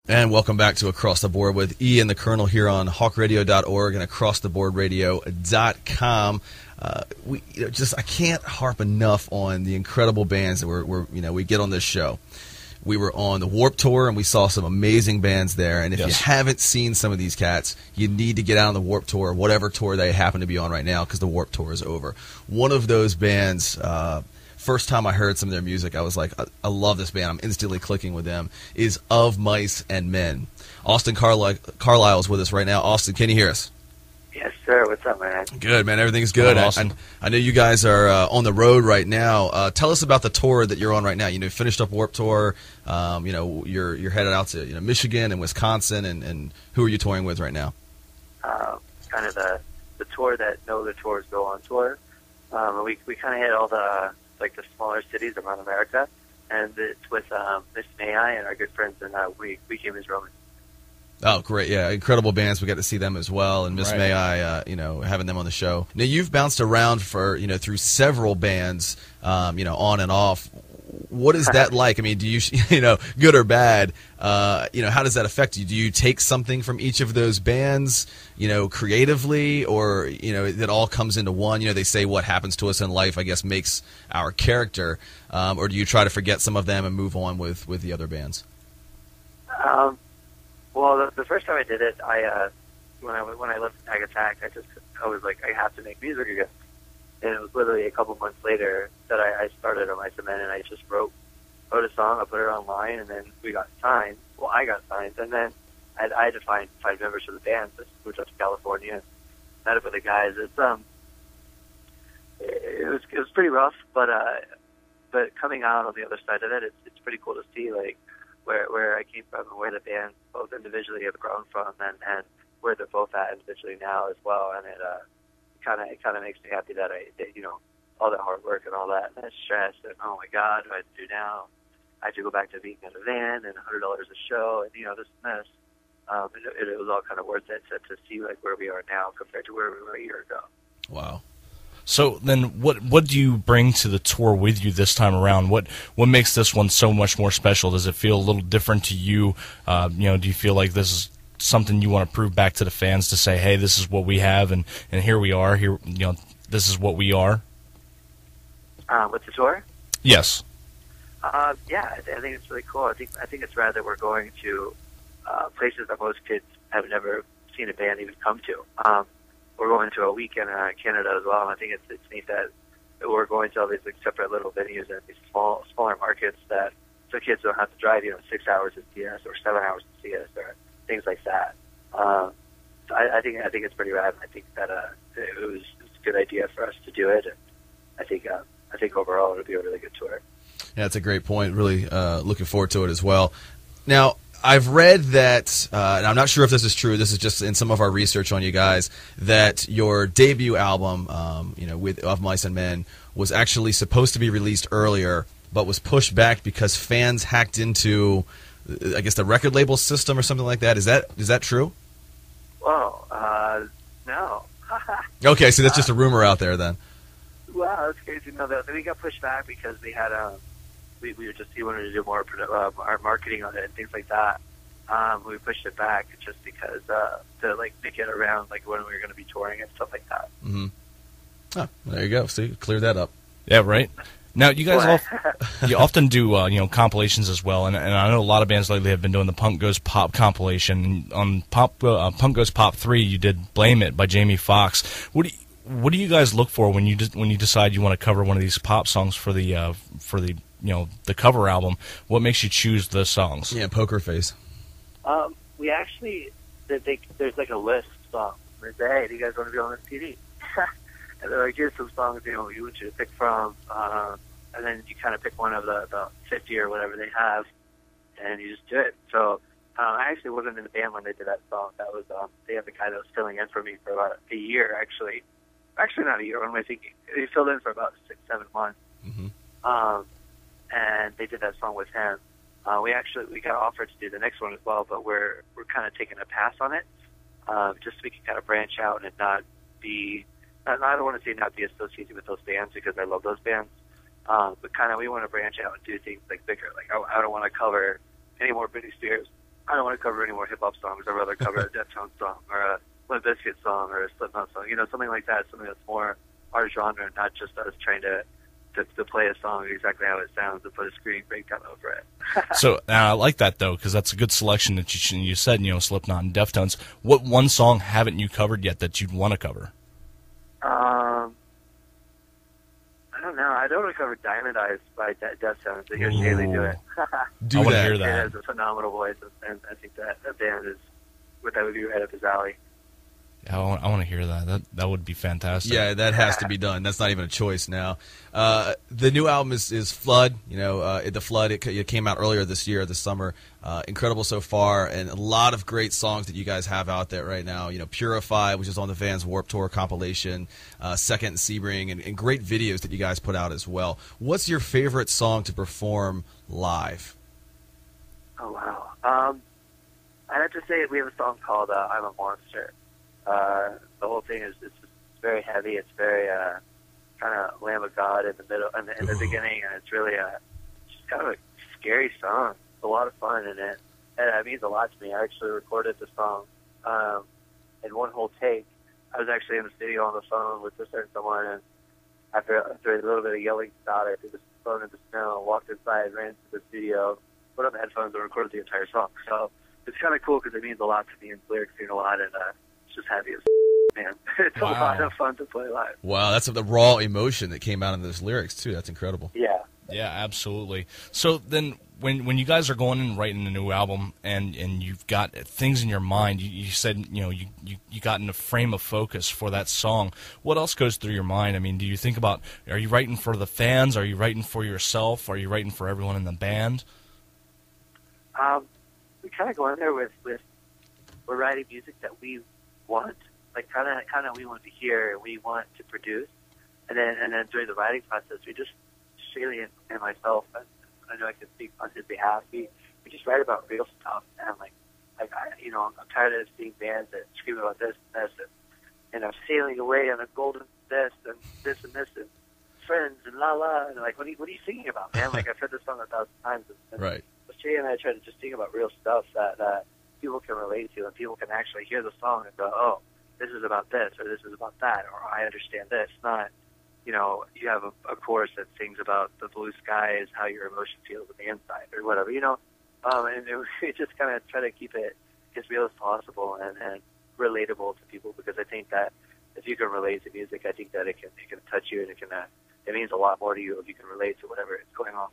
And welcome back to Across the Board with Ian the Colonel here on hawkradio.org and acrosstheboardradio.com. I can't harp enough on the incredible bands that we get on this show. We were on the Warped Tour, and we saw some amazing bands there. And if you haven't seen some of these cats, you need to get out on the Warped Tour, whatever tour they happen to be on right now, because the Warped Tour is over. One of those bands, first time I heard some of their music, I was like, I love this band. I'm instantly clicking with them, is Of Mice and Men. Austin Carlile is with us right now. Austin, can you hear us? Yes, sir. What's up, man? Good, man. Everything's good. Awesome. I know you guys are on the road right now. Tell us about the tour that you're on right now. You finished up Warped Tour. You're headed out to Michigan and Wisconsin, and who are you touring with right now? Kind of the tour that no other tours go on tour. We kind of hit all the smaller cities around America, and it's with Miss May I and our good friends, and we came as Roman. Oh, great. Yeah, incredible bands. We got to see them as well. And Miss May I, having them on the show. Now, you've bounced around for, through several bands, on and off. What is that like? I mean, do you, good or bad, how does that affect you? Do you take something from each of those bands, creatively, or, it all comes into one? They say what happens to us in life, I guess, makes our character. Or do you try to forget some of them and move on with the other bands? Well, the first time I did it, when I left Tag Attack, I was like, I have to make music again. And it was literally a couple months later that I started on my cement, and I just wrote a song, I put it online, and then we got signed. Well, I got signed, and then I had to find members for the band. So I moved up to California and met up with the guys. It was pretty rough, but coming out on the other side of it, it's pretty cool to see where I came from and where the band both individually have grown from, and where they're both at individually now as well. And it kind of makes me happy that all that hard work and all that stress and oh my God, what do I have to do now? I have to go back to being in a van and $100 a show and this and this. It was all kind of worth it to see where we are now compared to where we were a year ago. Wow. So then what do you bring to the tour with you this time around? What makes this one so much more special? Does it feel a little different to you? Do you feel like this is something you want to prove back to the fans to say, hey, this is what we have, and here we are. Here, this is what we are. With the tour? Yes. Yeah, I think it's really cool. I think it's rad that we're going to places that most kids have never seen a band even come to. We're going to a week in Canada as well, and I think it's neat that we're going to all these separate little venues and these smaller markets so kids don't have to drive 6 hours to see us or 7 hours to see us or things like that. So I think it's pretty rad. I think that it was a good idea for us to do it, and I think overall it'll be a really good tour. Yeah, that's a great point. Really looking forward to it as well. Now, I've read that, and I'm not sure if this is true, this is just in some of our research on you guys, that your debut album, with Of Mice and Men, was actually supposed to be released earlier, but was pushed back because fans hacked into, I guess, the record label system or something like that. Is that true? Well, no. Okay, so that's just a rumor out there then. Wow, that's crazy. No, we got pushed back because we had we wanted to do more our marketing on it and things like that. We pushed it back just because to make it around when we were going to be touring and stuff like that. Mm-hmm. Oh, there you go. See, clear that up. Yeah, right. Now, you guys you often do compilations as well, and I know a lot of bands lately have been doing the Punk Goes Pop compilation. On Punk Goes Pop 3, you did Blame It by Jamie Foxx. What do you guys look for when you decide you want to cover one of these pop songs for the the cover album? What makes you choose the songs? Yeah, Poker Face. We actually there's a list of songs. We say, hey, do you guys want to be on this CD? And they're like, here's some songs we want you to pick from, and then you kind of pick one of the 50 or whatever they have, and you just do it. So I actually wasn't in the band when they did that song. That was they had the guy that was filling in for me for about a year, actually. Actually, not a year. What am I thinking? He filled in for about 6-7 months. Mm-hmm. And they did that song with him. We got offered to do the next one as well, but we're kind of taking a pass on it, just so we can kind of branch out and not be. I don't want to say not be associated with those bands because I love those bands, but kind of we want to branch out and do things bigger. I don't want to cover any more Britney Spears. I don't want to cover any more hip hop songs. I'd rather cover a Deftones song or a Limp Bizkit song or a Slipknot song. Something like that. Something that's more our genre, not just us trying to play a song exactly how it sounds and put a screen breakdown over it. So I like that though, because that's a good selection that you said. Slipknot and Deftones. What one song haven't you covered yet that you'd want to cover? I don't know. I don't want to cover Diamond Eyes by Deftones. I hear Haley do it. I want to hear that. It has a phenomenal voice, and I think that band that would be right up his alley. I want to hear that. That would be fantastic. Yeah, that has to be done. That's not even a choice now. The new album is Flood. The Flood. It came out earlier this summer. Incredible so far, and a lot of great songs that you guys have out there right now. Purify, which is on the Vans Warped Tour compilation. Second and Sebring, and great videos that you guys put out as well. What's your favorite song to perform live? Oh wow. I'd have to say we have a song called "I'm a Monster." The whole thing is it's very heavy. It's very kind of Lamb of God in the middle and in the beginning, and it's really just kind of a scary song. It's a lot of fun in it, and it means a lot to me. I actually recorded the song in one whole take. I was actually in the studio on the phone with a certain someone, and after a little bit of yelling about it, threw the phone in the snow, walked inside, ran to the studio, put on the headphones, and recorded the entire song. So it's kind of cool because it means a lot to me, and the lyrics mean a lot, and just happy as man. It's a lot of fun to play live. Wow, that's the raw emotion that came out in those lyrics too. That's incredible. Yeah, absolutely. So then, when you guys are going and writing a new album, and you've got things in your mind, you said you got in a frame of focus for that song. What else goes through your mind? I mean, do you think about, are you writing for the fans? Are you writing for yourself? Are you writing for everyone in the band? We kind of go in there with we're writing music that we want, like kind of we want to hear and we want to produce, and then during the writing process, we just Shaley and myself, I know I can speak on his behalf. We just write about real stuff, and I'm tired of seeing bands that scream about this and this, and I'm sailing away on a golden this and this and this and friends and la la, and what are you singing about, man? I've heard this song 1,000 times. And right. Shay and I try to just sing about real stuff that people can relate to, and people can actually hear the song and go, oh, this is about this, or this is about that, or I understand this. Not, you have a chorus that sings about the blue skies, how your emotion feels on the inside, or whatever, and we just kind of try to keep it as real as possible and relatable to people, because I think that if you can relate to music, I think that it can touch you, and it means a lot more to you if you can relate to whatever is going on.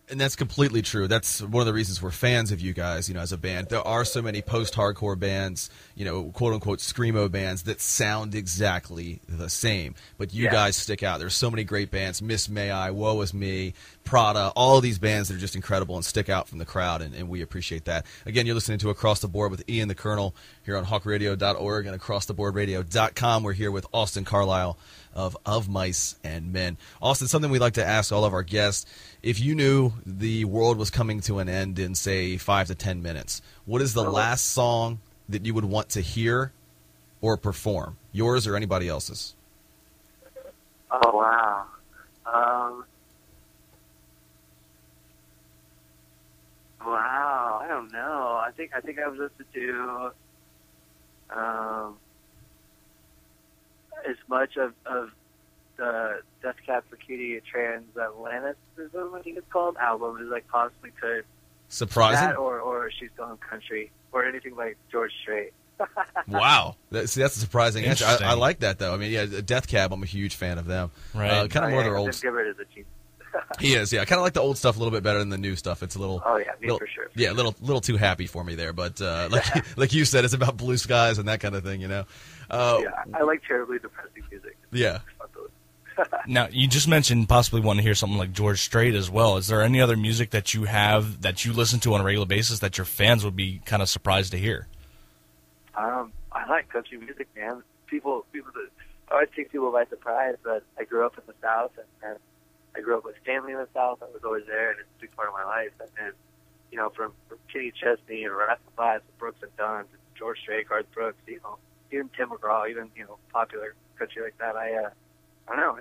And that's completely true. That's one of the reasons we're fans of you guys, as a band. There are so many post-hardcore bands, quote-unquote screamo bands that sound exactly the same. But you guys stick out. There's so many great bands, Miss May I, Woe Is Me, Prada, all of these bands that are just incredible and stick out from the crowd, and we appreciate that. Again, you're listening to Across the Board with Ian the Colonel here on hawkradio.org and acrosstheboardradio.com. We're here with Austin Carlile of Mice and Men. Austin, something we'd like to ask all of our guests. If you knew the world was coming to an end in, say, 5 to 10 minutes, what is the last song that you would want to hear or perform? Yours or anybody else's? Oh, wow. Wow, I don't know. I think I would listen to as much of the Death Cab for Cutie Transatlanticism, I think it's called, album as I possibly could. Surprising? That or She's Gone Country, or anything like George Strait. Wow. That's a surprising answer. I like that, though. I mean, Death Cab, I'm a huge fan of them. Right. Kind of more their old stuff. Gibbard is a genius. He is, yeah. I kind of like the old stuff a little bit better than the new stuff. It's a little, for sure. Yeah, a little too happy for me there. But like you said, it's about blue skies and that kind of thing, I like terribly depressing music. Yeah. Now, you just mentioned possibly wanting to hear something like George Strait as well. Is there any other music that you have that you listen to on a regular basis that your fans would be kind of surprised to hear? I like country music, man. People I always take people by surprise, but I grew up in the South, and I grew up with family in the South. I was always there, and it's a big part of my life. And from Kenny Chesney and Rascal Flatts, Brooks and Dunn, George Strait, Garth Brooks, even Tim McGraw, even popular country like that. I don't know.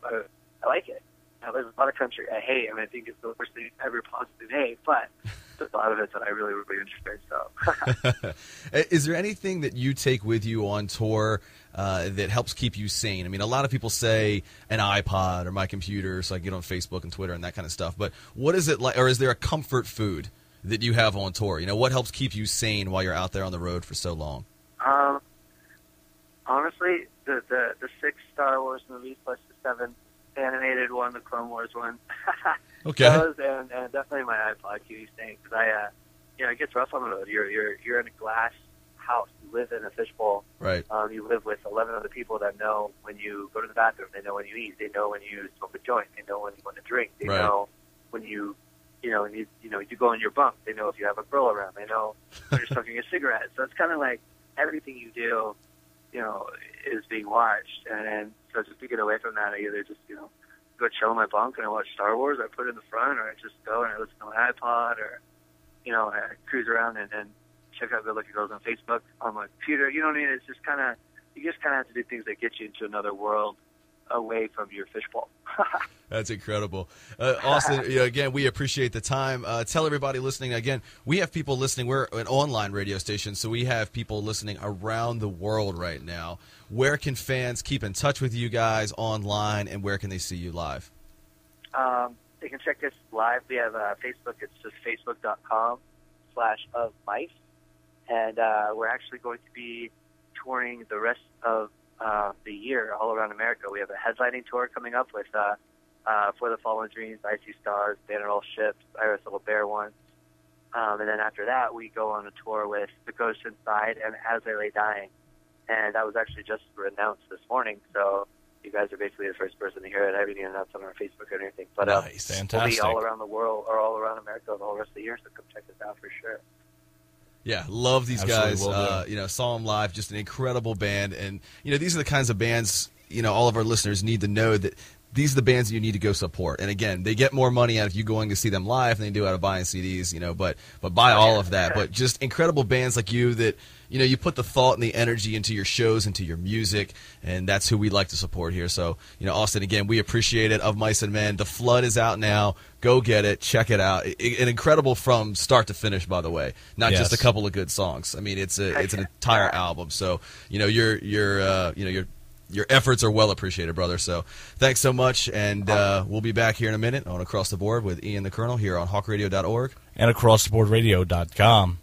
I like it. Now, there's a lot of country I hate, and I think it's the worst thing ever possibly made. But a lot of it that I really, really enjoy. So, is there anything that you take with you on tour that helps keep you sane? I mean, a lot of people say an iPod or my computer, so I get on Facebook and Twitter and that kind of stuff. But what is it like, or is there a comfort food that you have on tour? You know, what helps keep you sane while you're out there on the road for so long? Honestly, the 6 Star Wars movies plus the 7 animated one, the Clone Wars one. Okay. Those and definitely my iPod keep you sane, because it gets rough on the road. You're in a glass house. You live in a fishbowl. Right. You live with 11 other people that know when you go to the bathroom. They know when you eat. They know when you smoke a joint. They know when you want to drink. They right. know when you go in your bunk. They know if you have a girl around. They know when you're smoking a cigarette. So it's kind of like everything you do, is being watched. And so just to get away from that, I either just, go chill in my bunk and I watch Star Wars, I put it in the front, or I just go and I listen to my iPod, or, I cruise around and check out good-looking girls on Facebook, on my computer. You know what I mean? It's just you just kind of have to do things that get you into another world away from your fishbowl. That's incredible. Austin, again, we appreciate the time. Tell everybody listening, again, we have people listening. We're an online radio station, so we have people listening around the world right now. Where can fans keep in touch with you guys online, and where can they see you live? They can check us live. We have Facebook. It's just facebook.com/ofmice. And we're actually going to be touring the rest of the year all around America. We have a headlining tour coming up with For the Fallen Dreams, Icy Stars, Banner All Ships, Iris Little Bear One. And then after that, we go on a tour with The Ghost Inside and As I Lay Dying. And that was actually just announced this morning, so you guys are basically the first person to hear it. I haven't even announced on our Facebook or anything. But nice. Fantastic. We'll be all around the world, or all around America the whole rest of the year, so come check us out for sure. Yeah, love these Absolutely guys. Saw them live, just an incredible band. And, these are the kinds of bands, all of our listeners need to know that these are the bands that you need to go support. And again, they get more money out of you going to see them live than they do out of buying CDs, but buy all of that. But just incredible bands like you that, you put the thought and the energy into your shows, into your music, and that's who we like to support here. So, Austin, again, we appreciate it. Of Mice and Men, The Flood is out now. Go get it. Check it out. An incredible from start to finish, by the way. Not just a couple of good songs. I mean, it's an entire album. So, your efforts are well appreciated, brother. So thanks so much, and we'll be back here in a minute on Across the Board with Ian the Colonel here on hawkradio.org. And acrosstheboardradio.com.